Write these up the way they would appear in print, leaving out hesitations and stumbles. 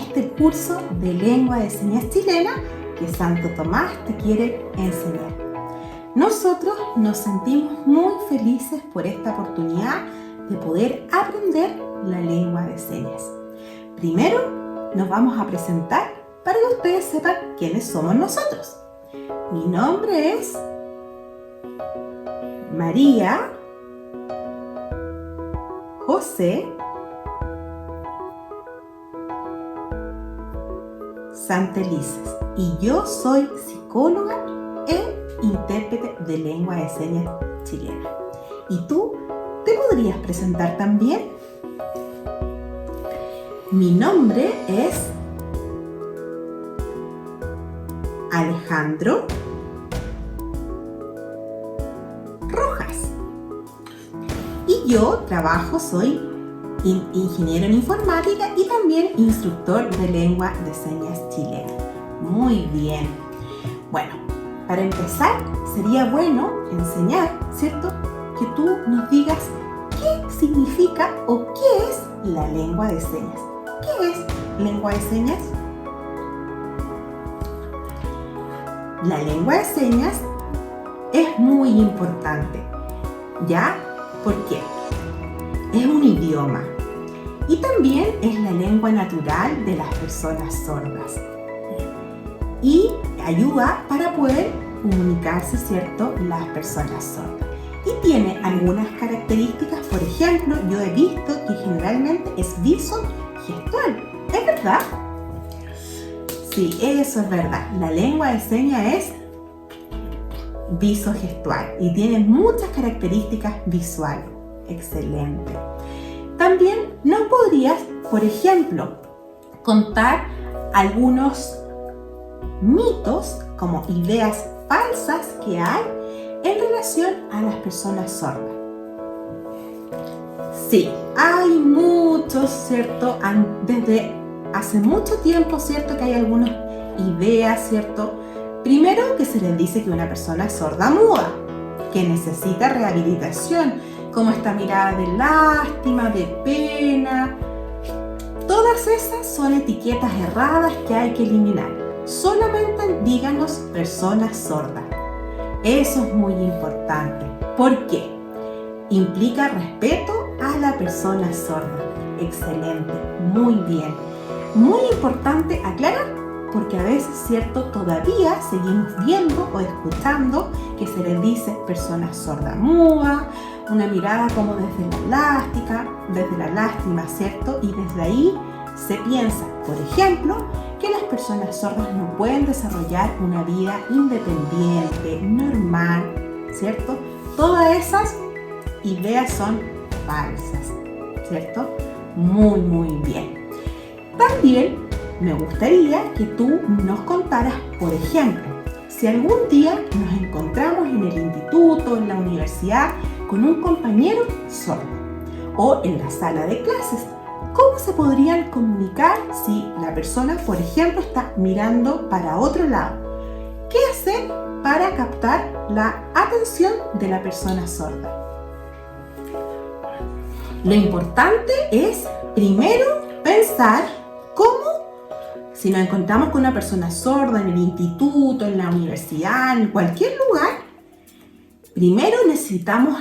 este curso de lengua de señas chilena que Santo Tomás te quiere enseñar. Nosotros nos sentimos muy felices por esta oportunidad de poder aprender la lengua de señas. Primero nos vamos a presentar para que ustedes sepan quiénes somos nosotros. Mi nombre es María José Santelices y yo soy psicóloga e intérprete de lengua de señas chilena. ¿Y tú te podrías presentar también? Mi nombre es Alejandro Rojas y yo soy ingeniero en informática y también instructor de lengua de señas chilena. Muy bien. Bueno, para empezar sería bueno enseñar, ¿cierto? Que tú nos digas qué significa o qué es la lengua de señas. ¿Qué es lengua de señas? La lengua de señas es muy importante, ¿ya? ¿Por qué? Es un idioma y también es la lengua natural de las personas sordas y ayuda para poder comunicarse, ¿cierto?, las personas sordas. Y tiene algunas características, por ejemplo, yo he visto que generalmente es visogestual. ¿Es verdad? Sí, eso es verdad. La lengua de señas es visogestual y tiene muchas características visuales. Excelente. También nos podrías, por ejemplo, contar algunos mitos como ideas falsas que hay en relación a las personas sordas. Sí, hay muchos, ¿cierto? Desde hace mucho tiempo, ¿cierto? Que hay algunas ideas, ¿cierto? Primero, que se les dice que una persona es sorda muda, que necesita rehabilitación, como esta mirada de lástima, de pena. Todas esas son etiquetas erradas que hay que eliminar. Solamente díganos personas sordas. Eso es muy importante. ¿Por qué? Implica respeto a la persona sorda. Excelente, muy bien. Muy importante aclarar, porque a veces, ¿cierto?, todavía seguimos viendo o escuchando que se les dice persona sorda muda, una mirada como desde la lástima, ¿cierto? Y desde ahí se piensa, por ejemplo, que las personas sordas no pueden desarrollar una vida independiente, normal, ¿cierto? Todas esas ideas son falsas, ¿cierto? Muy, muy bien. También me gustaría que tú nos contaras, por ejemplo, si algún día nos encontramos en el instituto, en la universidad, con un compañero sordo o en la sala de clases, ¿cómo se podrían comunicar si la persona, por ejemplo, está mirando para otro lado? ¿Qué hacer para captar la atención de la persona sorda? Lo importante es, primero, pensar cómo, si nos encontramos con una persona sorda en el instituto, en la universidad, en cualquier lugar, primero necesitamos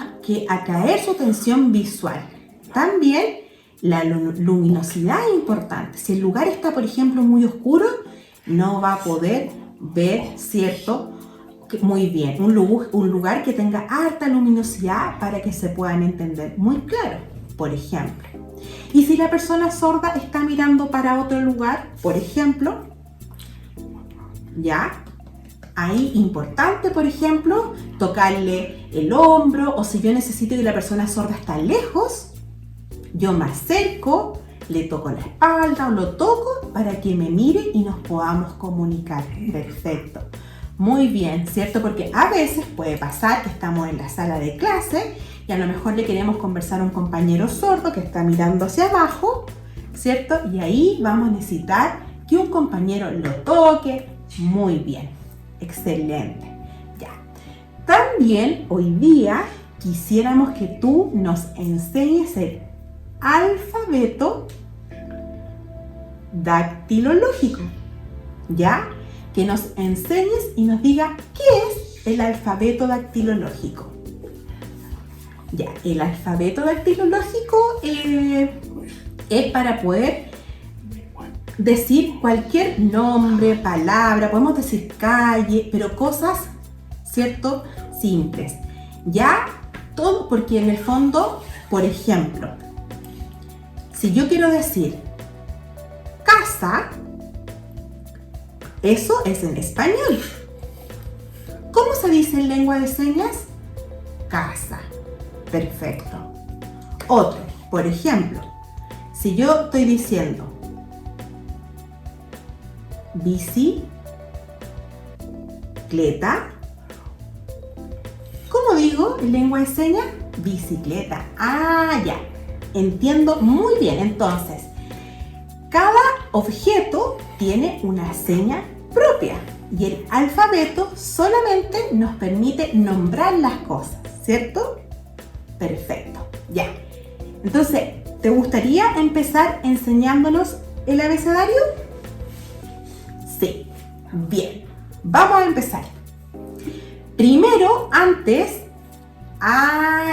atraer su atención visual. También la luminosidad es importante. Si el lugar está, por ejemplo, muy oscuro, no va a poder ver, ¿cierto?, muy bien. Un lugar que tenga alta luminosidad para que se puedan entender muy claro, por ejemplo. Y si la persona sorda está mirando para otro lugar, por ejemplo, ¿ya? Ahí importante, por ejemplo, tocarle el hombro, o si yo necesito que la persona sorda está lejos, yo me acerco, le toco la espalda o lo toco para que me mire y nos podamos comunicar. Perfecto. Muy bien, ¿cierto? Porque a veces puede pasar que estamos en la sala de clase y a lo mejor le queremos conversar a un compañero sordo que está mirando hacia abajo, ¿cierto? Y ahí vamos a necesitar que un compañero lo toque. Muy bien. Excelente. Ya. También hoy día quisiéramos que tú nos enseñes el alfabeto dactilológico, ¿ya? Que nos enseñes y nos diga qué es el alfabeto dactilológico. Ya, el alfabeto dactilológico es para poder decir cualquier nombre, palabra, podemos decir calle, pero cosas, ¿cierto? Simples. Ya, todo, porque en el fondo, por ejemplo, si yo quiero decir casa, eso es en español. ¿Cómo se dice en lengua de señas? Casa. Perfecto. Otro, por ejemplo, si yo estoy diciendo bicicleta, ¿cómo digo en lengua de señas? Bicicleta. Ah, ya. Entiendo muy bien. Entonces, cada objeto tiene una seña propia y el alfabeto solamente nos permite nombrar las cosas, ¿cierto? Perfecto. Ya. Entonces, ¿te gustaría empezar enseñándonos el abecedario? Sí. Bien. Vamos a empezar. Primero, antes,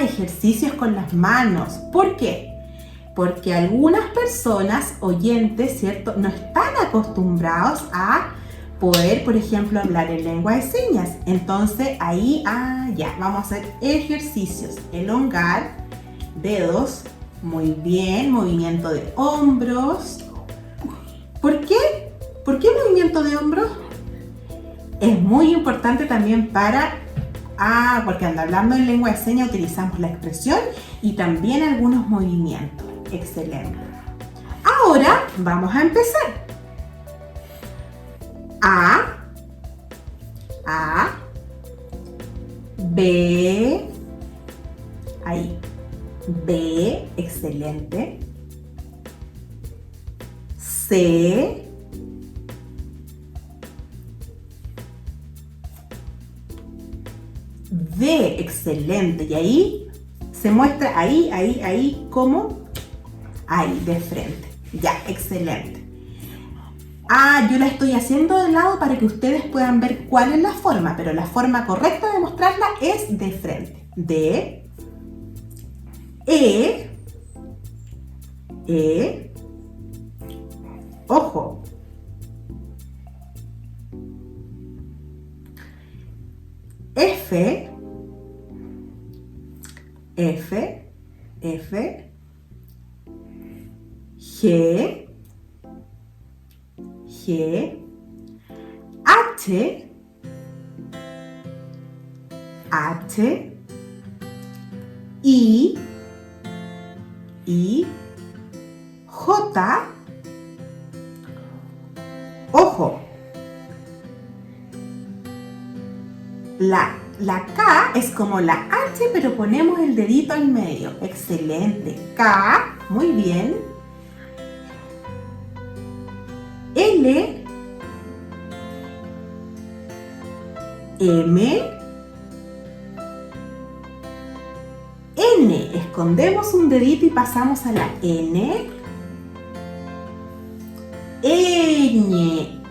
ejercicios con las manos. ¿Por qué? Porque algunas personas, oyentes, ¿cierto?, no están acostumbrados a poder, por ejemplo, hablar en lengua de señas. Entonces, ahí, ya, vamos a hacer ejercicios. Elongar, dedos, muy bien, movimiento de hombros. ¿Por qué? ¿Por qué movimiento de hombros? Es muy importante también para, porque hablando en lengua de señas utilizamos la expresión y también algunos movimientos. Excelente. Ahora vamos a empezar. A, B, ahí, B, excelente. C, D, excelente. Y ahí se muestra, ahí, ¿cómo? Ahí, de frente. Ya, excelente. Yo la estoy haciendo de lado para que ustedes puedan ver cuál es la forma, pero la forma correcta de mostrarla es de frente. D, ojo. F, G, H, I, J, ojo. La K es como la H, pero ponemos el dedito al medio. Excelente. K, muy bien. L, M, N. Escondemos un dedito y pasamos a la N. Ñ,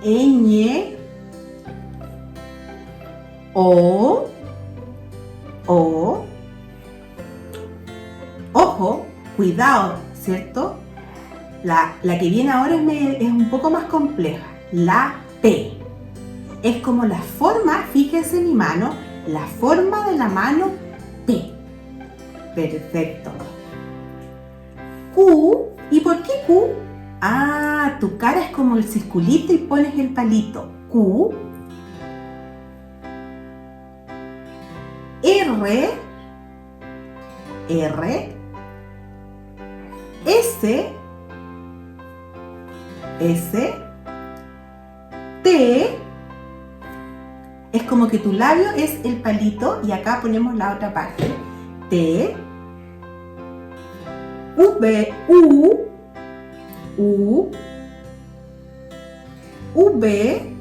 O, ojo, cuidado, ¿cierto? La que viene ahora es un poco más compleja. La P. Es como la forma, fíjense en mi mano, la forma de la mano P. Perfecto. Q. ¿Y por qué Q? Tu cara es como el circulito y pones el palito. Q. R, S, T, es como que tu labio es el palito y acá ponemos la otra parte. T, V, V,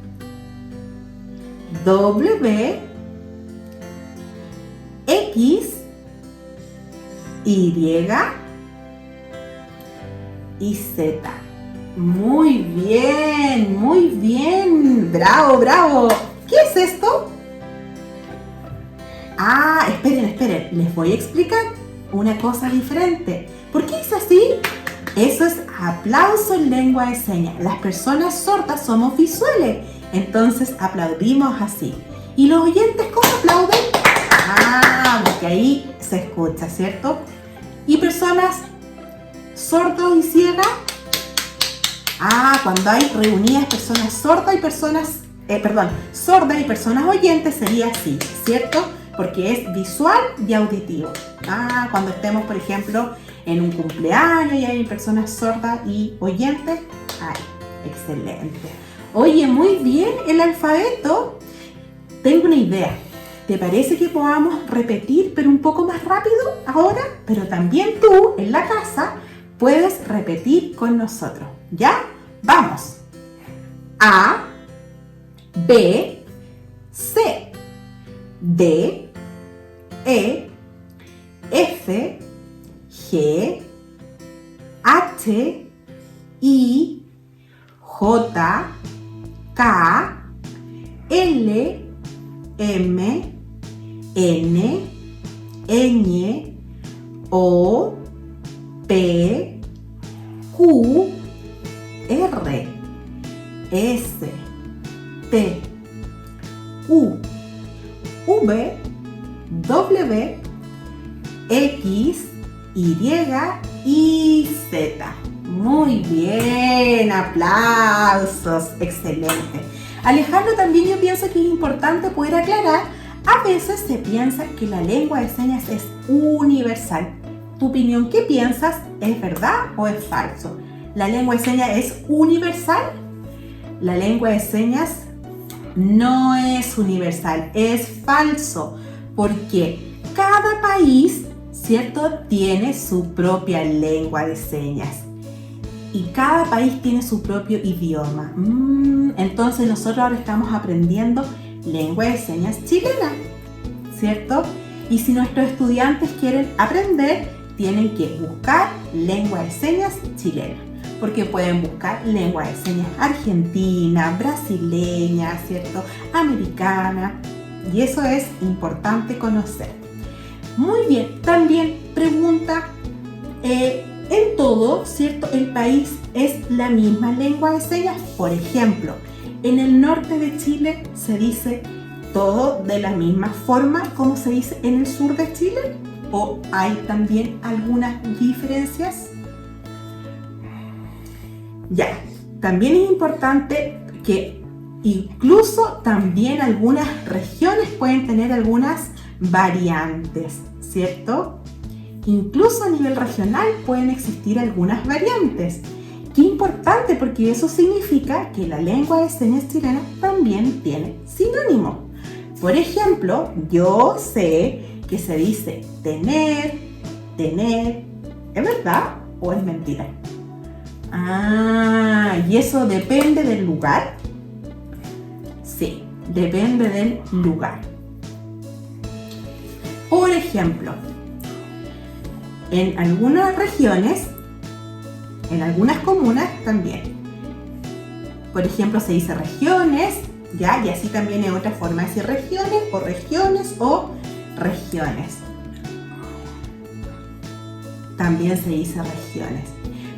W, X, Y y Z. Muy bien, muy bien. Bravo, bravo. ¿Qué es esto? Ah, esperen, les voy a explicar una cosa diferente. ¿Por qué es así? Eso es aplauso en lengua de señas. Las personas sordas somos visuales, entonces aplaudimos así. ¿Y los oyentes cómo aplauden? Ah, porque ahí se escucha, ¿cierto? ¿Y personas sordas y ciegas? Ah, cuando hay reunidas personas sordas y personas, sordas y personas oyentes sería así, ¿cierto? Porque es visual y auditivo. Ah, cuando estemos, por ejemplo, en un cumpleaños y hay personas sordas y oyentes. Ay, excelente. Oye, muy bien el alfabeto. Tengo una idea. ¿Te parece que podamos repetir, pero un poco más rápido ahora? Pero también tú, en la casa, puedes repetir con nosotros. ¿Ya? ¡Vamos! A, B, C, D, E, F, G, H, I, J, K, L, M, N, Ñ, O, P, Q, R, S, T, U, V, W, X, Y Z. Muy bien, aplausos, excelente. Alejandro, también yo pienso que es importante poder aclarar, a veces se piensa que la lengua de señas es universal. ¿Tu opinión qué piensas? ¿Es verdad o es falso? ¿La lengua de señas es universal? La lengua de señas no es universal, es falso, porque cada país, ¿cierto?, tiene su propia lengua de señas y cada país tiene su propio idioma. Entonces nosotros ahora estamos aprendiendo lengua de señas chilena, ¿cierto? Y si nuestros estudiantes quieren aprender, tienen que buscar lengua de señas chilena, porque pueden buscar lengua de señas argentina, brasileña, ¿cierto?, americana, y eso es importante conocer. Muy bien, también pregunta, en todo, ¿cierto?, el país es la misma lengua de señas. Por ejemplo, en el norte de Chile se dice todo de la misma forma como se dice en el sur de Chile, ¿o hay también algunas diferencias? Ya, también es importante que incluso también algunas regiones pueden tener algunas variantes, ¿cierto? Incluso a nivel regional pueden existir algunas variantes. Qué importante, porque eso significa que la lengua de señas chilena también tiene sinónimo. Por ejemplo, yo sé que se dice tener, ¿es verdad o es mentira? Ah, ¿y eso depende del lugar? Sí, depende del lugar. Por ejemplo, en algunas regiones, en algunas comunas también. Por ejemplo, se dice regiones, ¿ya? Y así también hay otra forma de decir regiones o regiones. También se dice regiones.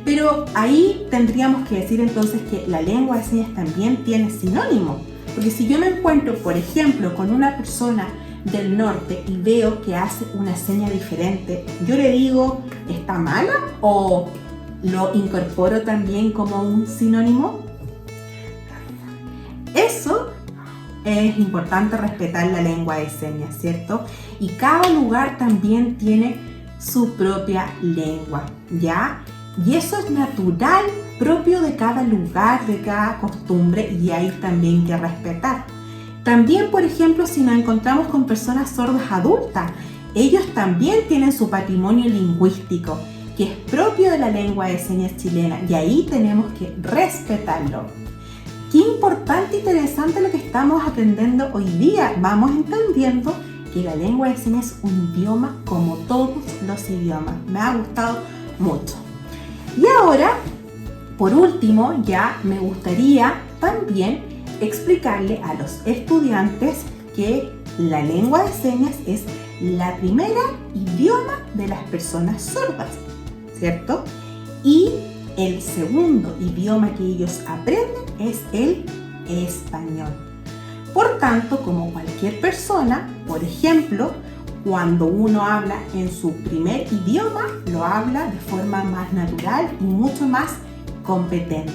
Pero ahí tendríamos que decir entonces que la lengua de señas también tiene sinónimo. Porque si yo me encuentro, por ejemplo, con una persona del norte y veo que hace una seña diferente, yo le digo, ¿está mala? ¿O lo incorporo también como un sinónimo? Eso es importante, respetar la lengua de señas, ¿cierto? Y cada lugar también tiene su propia lengua, ¿ya? Y eso es natural, propio de cada lugar, de cada costumbre, y hay también que respetar. También, por ejemplo, si nos encontramos con personas sordas adultas, ellos también tienen su patrimonio lingüístico, que es propio de la lengua de señas chilena, y ahí tenemos que respetarlo. Qué importante e interesante lo que estamos aprendiendo hoy día. Vamos entendiendo que la lengua de señas es un idioma como todos los idiomas. Me ha gustado mucho. Y ahora Por último, ya me gustaría también explicarle a los estudiantes que la lengua de señas es la primera idioma de las personas sordas, ¿cierto? Y el segundo idioma que ellos aprenden es el español. Por tanto, como cualquier persona, por ejemplo, cuando uno habla en su primer idioma, lo habla de forma más natural y mucho más competente.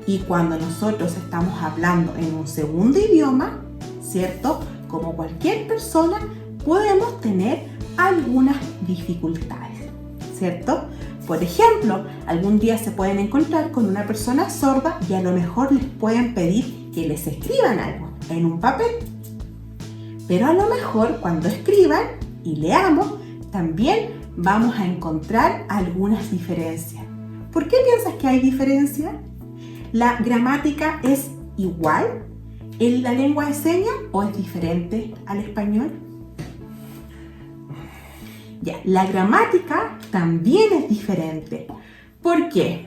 Y cuando nosotros estamos hablando en un segundo idioma, ¿cierto? Como cualquier persona, podemos tener algunas dificultades, ¿cierto? Por ejemplo, algún día se pueden encontrar con una persona sorda y a lo mejor les pueden pedir que les escriban algo en un papel. Pero a lo mejor cuando escriban y leamos, también vamos a encontrar algunas diferencias. ¿Por qué piensas que hay diferencia? ¿La gramática es igual en la lengua de señas o es diferente al español? Ya, la gramática también es diferente. ¿Por qué?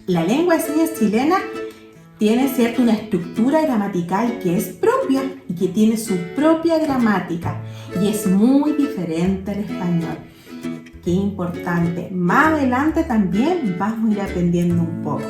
La lengua de señas chilena tiene, ¿cierto?, una estructura gramatical que es propia y que tiene su propia gramática y es muy diferente al español. Qué importante. Más adelante también vamos a ir aprendiendo un poco.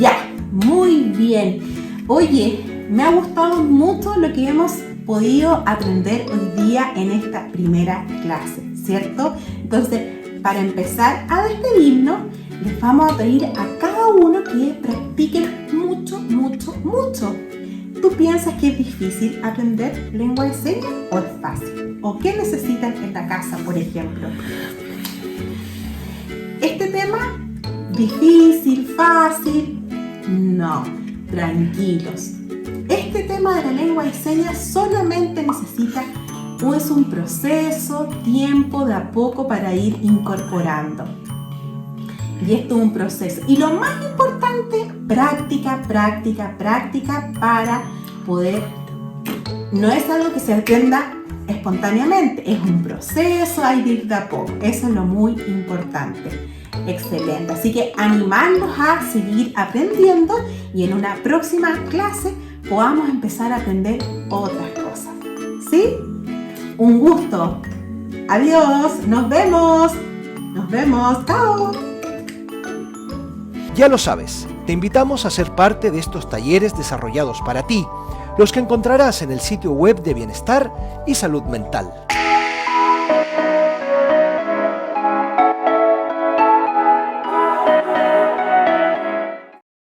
Ya, muy bien. Oye, me ha gustado mucho lo que hemos podido aprender hoy día en esta primera clase, ¿cierto? Entonces, para empezar a despedirnos, les vamos a pedir a cada uno que practiquen mucho. ¿Tú piensas que es difícil aprender lengua de señas o es fácil? ¿O qué necesitan en la casa, por ejemplo? Este tema, difícil, fácil, no, tranquilos. Este tema de la lengua de señas solamente necesita pues un proceso, tiempo de a poco para ir incorporando. Y esto es un proceso. Y lo más importante, práctica para poder. No es algo que se aprenda espontáneamente, es un proceso, hay que ir de a poco. Eso es lo muy importante. Excelente. Así que animarnos a seguir aprendiendo y en una próxima clase podamos empezar a aprender otras cosas. ¿Sí? Un gusto. Adiós. Nos vemos. Chao. Ya lo sabes, te invitamos a ser parte de estos talleres desarrollados para ti, los que encontrarás en el sitio web de Bienestar y Salud Mental.